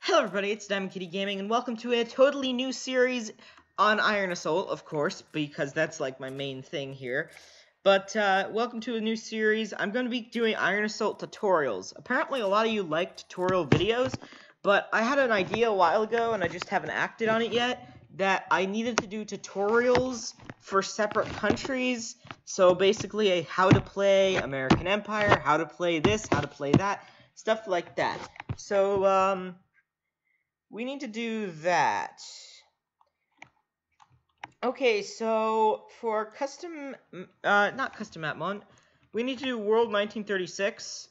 Hello everybody, it's Diamond Kitty Gaming, and welcome to a totally new series on Iron Assault, of course, because that's like my main thing here. But welcome to a new series. I'm going to be doing Iron Assault tutorials. Apparently a lot of you like tutorial videos, but I had an idea a while ago, and I just haven't acted on it yet, that I needed to do tutorials for separate countries. So basically a how to play American Empire, how to play this, how to play that, stuff like that. So, we need to do that. Okay, so for custom, not custom map mod, we need to do World 1936.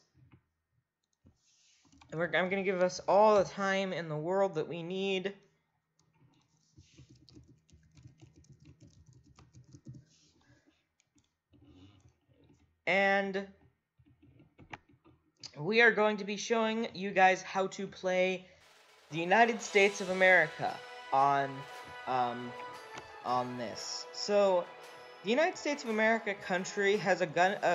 And I'm going to give us all the time in the world that we need. And we are going to be showing you guys how to play the United States of America on this. So, the United States of America country has a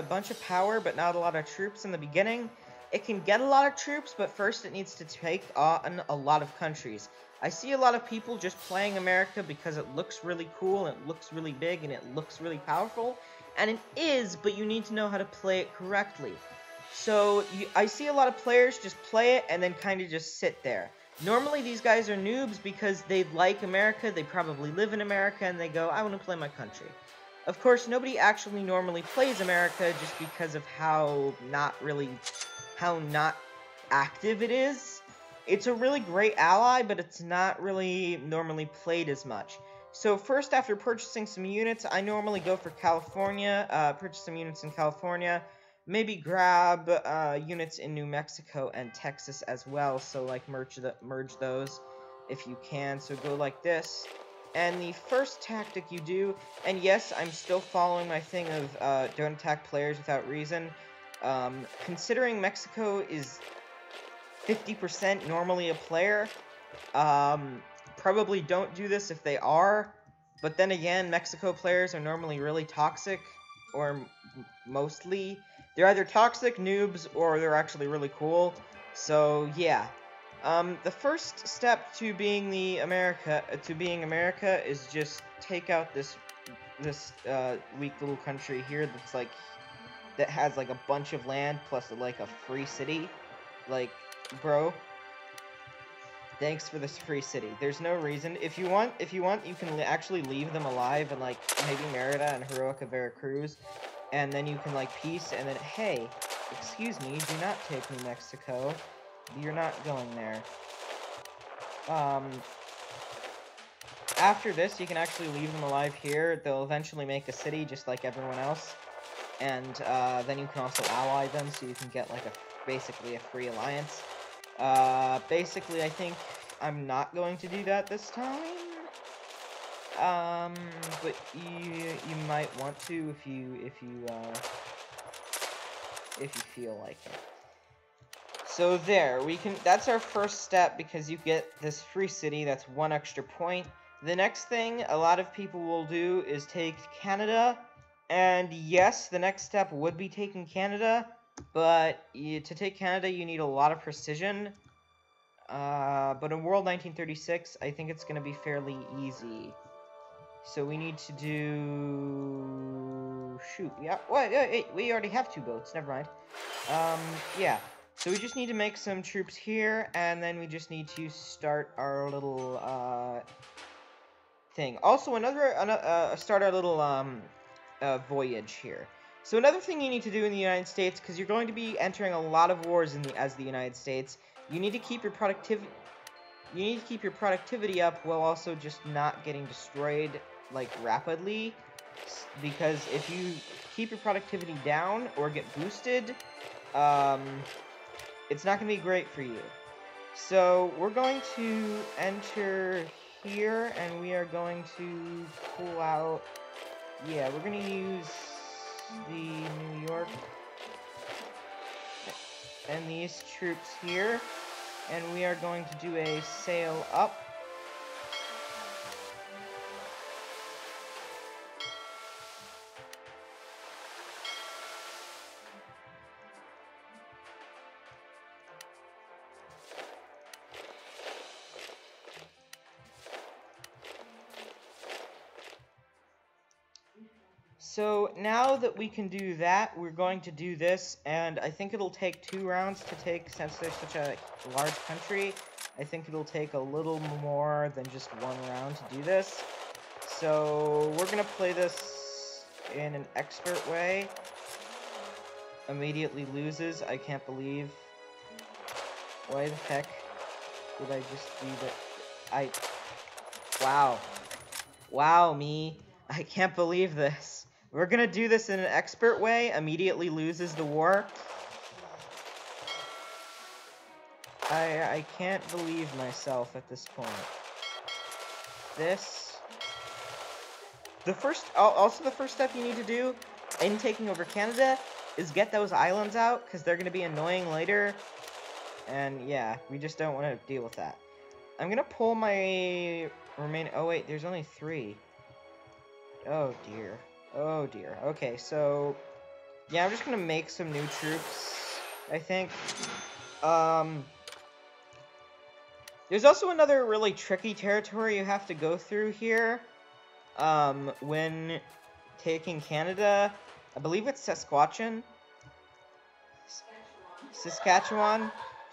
bunch of power, but not a lot of troops in the beginning. It can get a lot of troops, but first it needs to take on a lot of countries. I see a lot of people just playing America because it looks really cool, and it looks really big, and it looks really powerful. And it is, but you need to know how to play it correctly. So, I see a lot of players just play it and then kind of just sit there. Normally, these guys are noobs because they like America, they probably live in America, and they go, I want to play my country. Of course, nobody actually normally plays America just because of how not active it is. It's a really great ally, but it's not really normally played as much. So first, after purchasing some units, I normally go for California, purchase some units in California, maybe grab units in New Mexico and Texas as well, so like merge those if you can. So go like this. And the first tactic you do, and yes, I'm still following my thing of don't attack players without reason. Considering Mexico is 50% normally a player, probably don't do this if they are. But then again, Mexico players are normally really toxic, or mostly. They're either toxic noobs or they're actually really cool. So yeah. The first step to being America is just take out this weak little country here that has like a bunch of land plus like a free city. Like, bro, thanks for this free city. There's no reason. If you want, you can actually leave them alive in like maybe Merida and Heroica Veracruz, and then you can like peace, and then hey, excuse me, do not take New Mexico. You're not going there. After this, you can actually leave them alive here. They'll eventually make a city just like everyone else, and then you can also ally them, so you can get like basically a free alliance. Basically, I think I'm not going to do that this time. But you might want to if you feel like it. So there, that's our first step because you get this free city, that's 1 extra point. The next thing a lot of people will do is take Canada, and yes, the next step would be taking Canada, but to take Canada you need a lot of precision. But in World 1936, I think it's going to be fairly easy. So we need to do... Shoot, yeah, wait, we already have 2 boats, never mind. Yeah. So we just need to make some troops here, and then we just need to start our little, thing. Also, start our little, voyage here. So another thing you need to do in the United States, because you're going to be entering a lot of wars as the United States, you need to keep your productivity up while also just not getting destroyed, like, rapidly. Because if you keep your productivity down or get boosted, it's not going to be great for you. So, we're going to enter here, and we are going to pull out... Yeah, we're going to use the New York and these troops here, and we are going to do a sail up. So now that we can do that, we're going to do this, and I think it'll take 2 rounds to take, since there's such a large country, I think it'll take a little more than just 1 round to do this. So we're going to play this in an expert way. Immediately loses, I can't believe. Why the heck did I just do that? Wow. Wow, me. I can't believe this. We're gonna do this in an expert way. Immediately loses the war. I can't believe myself at this point. Also the first step you need to do in taking over Canada is get those islands out, because they're gonna be annoying later. And yeah, we just don't want to deal with that. I'm gonna pull my oh wait, there's only 3. Oh dear. Oh dear. Okay, so yeah, I'm just gonna make some new troops, I think. There's also another really tricky territory you have to go through here, when taking Canada. I believe it's Saskatchewan. Saskatchewan.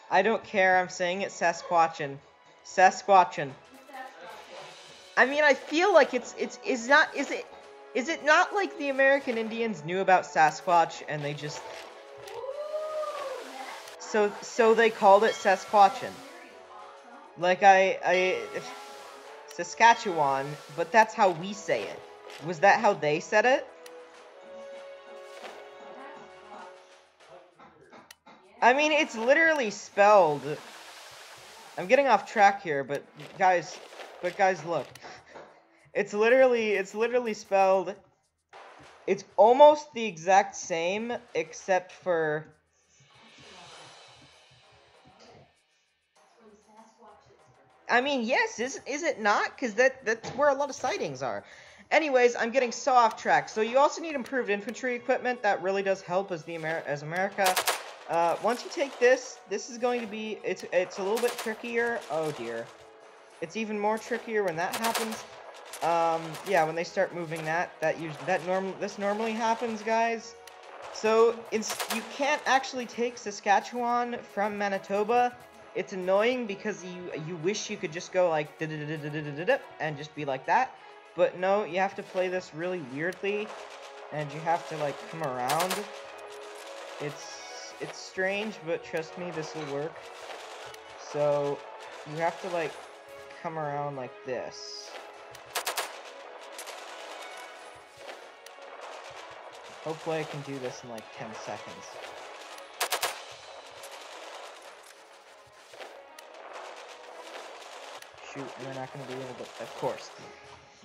I don't care, I'm saying it's Saskatchewan. Saskatchewan. I mean, I feel like is it not like the American Indians knew about Sasquatch and they just so they called it Saskatchewan. Like Saskatchewan, but that's how we say it. Was that how they said it? I mean, it's literally spelled. I'm getting off track here, but guys, look. It's literally spelled. It's almost the exact same, except for. I mean, yes, is it not? Because that's where a lot of sightings are. Anyways, I'm getting so off track. So you also need improved infantry equipment. That really does help as America. Once you take this is going to be it's a little bit trickier. Oh dear, it's even more trickier when that happens. Yeah, when they start moving this normally happens, guys. So you can't actually take Saskatchewan from Manitoba. It's annoying because you wish you could just go like and just be like that, but no, you have to play this really weirdly, and you have to like come around. It's strange, but trust me, this will work. So you have to like come around like this. Hopefully I can do this in like 10 seconds. Shoot, and they're not going to be able to, of course.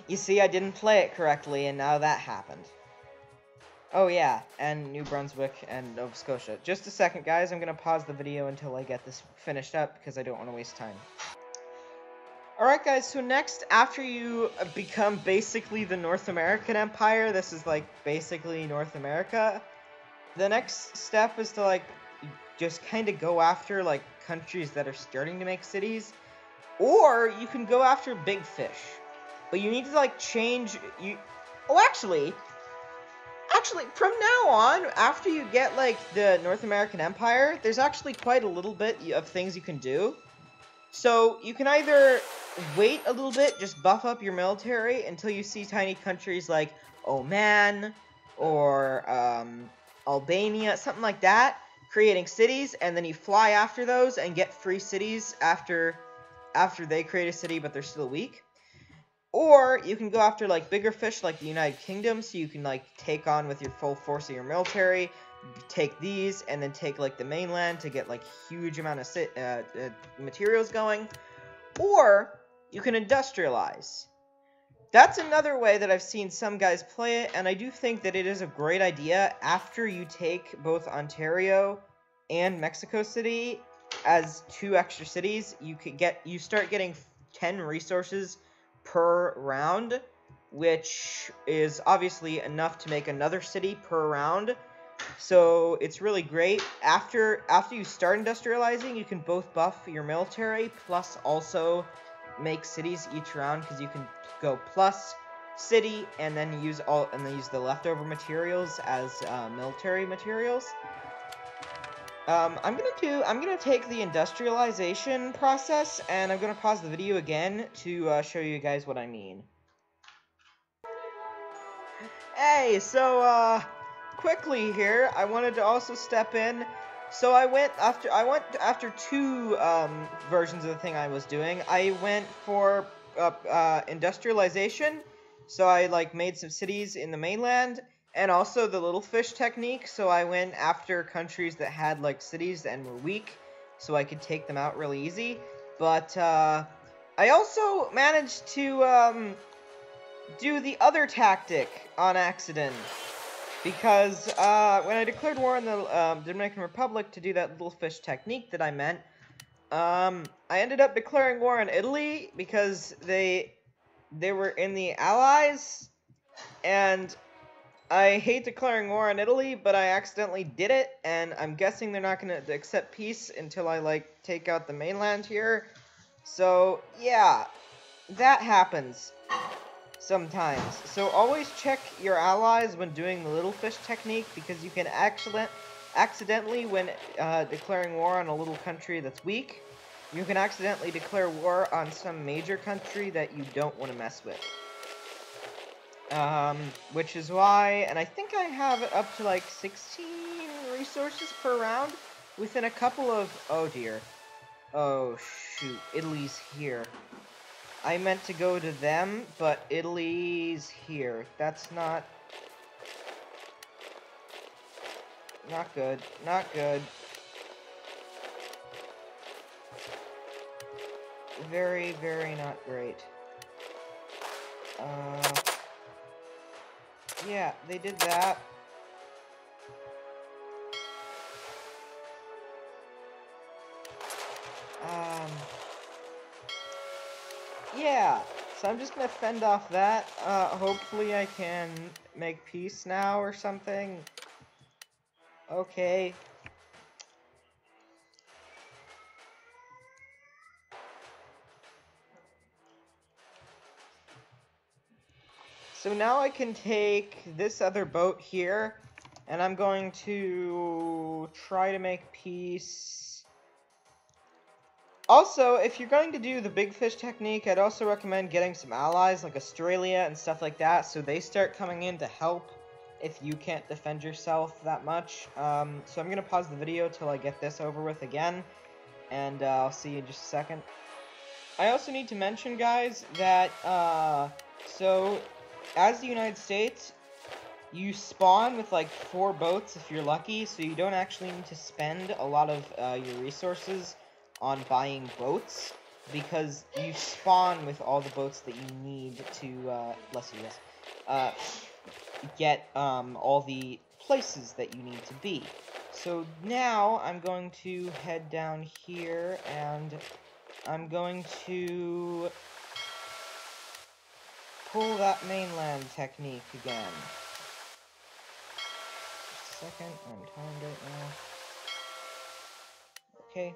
You see, I didn't play it correctly, and now that happened. Oh yeah, and New Brunswick and Nova Scotia. Just a second, guys, I'm going to pause the video until I get this finished up, because I don't want to waste time. Alright guys, so next, after you become basically the North American Empire, this is like basically North America, the next step is to like, just kind of go after like countries that are starting to make cities. Or you can go after big fish, but you need to like change. Actually, from now on, after you get like the North American Empire, there's actually quite a little bit of things you can do. So you can either wait a little bit, just buff up your military until you see tiny countries like Oman or Albania, something like that, creating cities, and then you fly after those and get free cities after they create a city, but they're still weak. Or you can go after like bigger fish like the United Kingdom, so you can like take on with your full force of your military, take these, and then take like the mainland to get like huge amount of materials going. Or you can industrialize. That's another way that I've seen some guys play it, and I do think that it is a great idea. After you take both Ontario and Mexico City as 2 extra cities, you start getting 10 resources per round, which is obviously enough to make another city per round. So it's really great. After you start industrializing, you can both buff your military plus also make cities each round, because you can go plus city, and then use the leftover materials as military materials. I'm gonna take the industrialization process, and I'm gonna pause the video again to show you guys what I mean. Hey, so quickly here, I wanted to also step in. So I went after two versions of the thing I was doing. I went for industrialization, so I like made some cities in the mainland, and also the little fish technique. So I went after countries that had like cities and were weak, so I could take them out really easy. But I also managed to do the other tactic on accident. Because when I declared war on the Dominican Republic to do that little fish technique that I meant, I ended up declaring war on Italy because they were in the Allies, and I hate declaring war on Italy, but I accidentally did it, and I'm guessing they're not going to accept peace until I, like, take out the mainland here. So, yeah, that happens sometimes. So always check your allies when doing the little fish technique, because you can accidentally, when declaring war on a little country that's weak, you can accidentally declare war on some major country that you don't want to mess with. Which is why, and I think I have it up to like 16 resources per round within a couple of, oh dear. Oh shoot, Italy's here. I meant to go to them, but Italy's here. That's not good. Not good. Very, very not great. Yeah, they did that. Yeah, so I'm just gonna fend off that. Hopefully I can make peace now or something. Okay. So now I can take this other boat here, and I'm going to try to make peace. Also, if you're going to do the big fish technique, I'd also recommend getting some allies like Australia and stuff like that, so they start coming in to help if you can't defend yourself that much. So I'm going to pause the video till I get this over with again, and I'll see you in just a second. I also need to mention, guys, that, so, as the United States, you spawn with like 4 boats if you're lucky, so you don't actually need to spend a lot of your resources on buying boats, because you spawn with all the boats that you need to, get all the places that you need to be. So now I'm going to head down here, and I'm going to pull that mainland technique again. Just a second, I'm timed right now. Okay.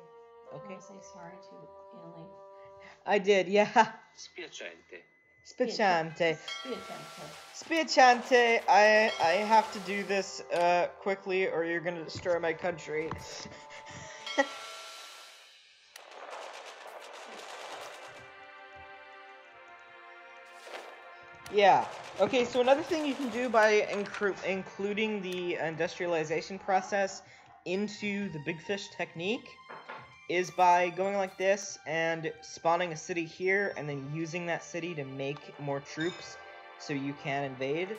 Okay. Say sorry to Italy. I did, yeah. Spiacente. Spiacente. Spiacente. I have to do this quickly, or you're gonna destroy my country. Yeah. Okay, so another thing you can do by including the industrialization process into the big fish technique is by going like this and spawning a city here and then using that city to make more troops so you can invade.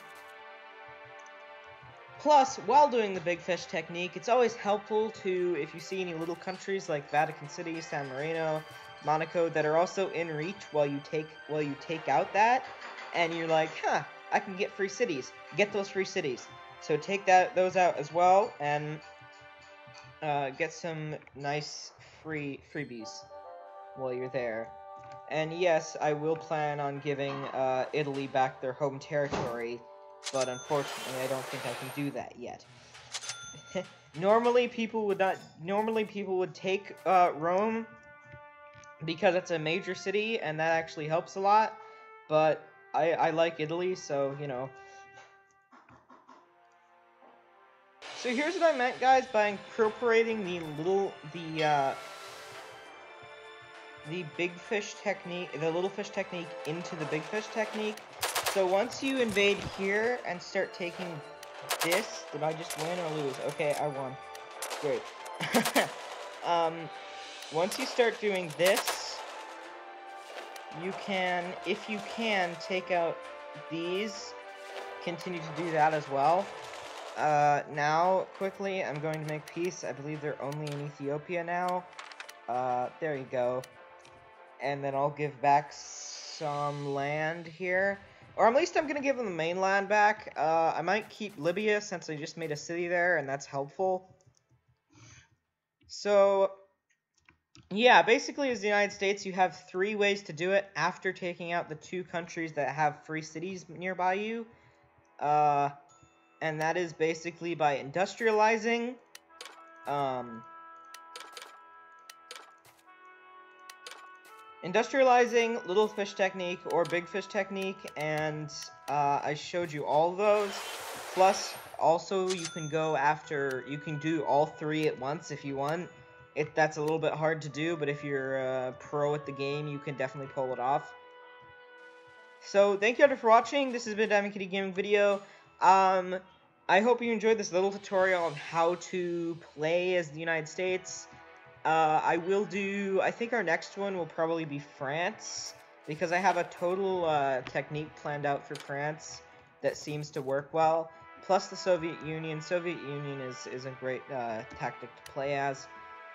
Plus, while doing the big fish technique, it's always helpful to, if you see any little countries like Vatican City, San Marino, Monaco, that are also in reach while you take out that, and you're like, huh, I can get free cities. Get those free cities. So take those out as well, and get some nice freebies while you're there. And yes, I will plan on giving Italy back their home territory, but unfortunately I don't think I can do that yet. Normally people would take Rome because it's a major city and that actually helps a lot, but I like Italy, so, you know. So here's what I meant, guys, by incorporating the big fish technique, the little fish technique into the big fish technique. So once you invade here and start taking this, did I just win or lose? Okay, I won. Great. Once you start doing this, you can, if you can, take out these, continue to do that as well. Now, quickly, I'm going to make peace. I believe they're only in Ethiopia now. There you go. And then I'll give back some land here. Or at least I'm going to give them the mainland back. I might keep Libya since I just made a city there, and that's helpful. So, yeah, basically as the United States, you have 3 ways to do it after taking out the 2 countries that have free cities nearby you. And that is basically by industrializing, little fish technique, or big fish technique, and I showed you all of those. Plus, also, you can do all 3 at once if you want. That's a little bit hard to do, but if you're a pro at the game, you can definitely pull it off. So, thank you all for watching. This has been Diamond Kitty Gaming video. I hope you enjoyed this little tutorial on how to play as the United States. I think our next one will probably be France, because I have a total technique planned out for France that seems to work well. Plus the Soviet Union. Soviet Union is a great tactic to play as.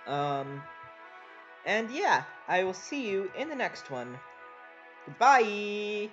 And yeah, I will see you in the next one. Goodbye!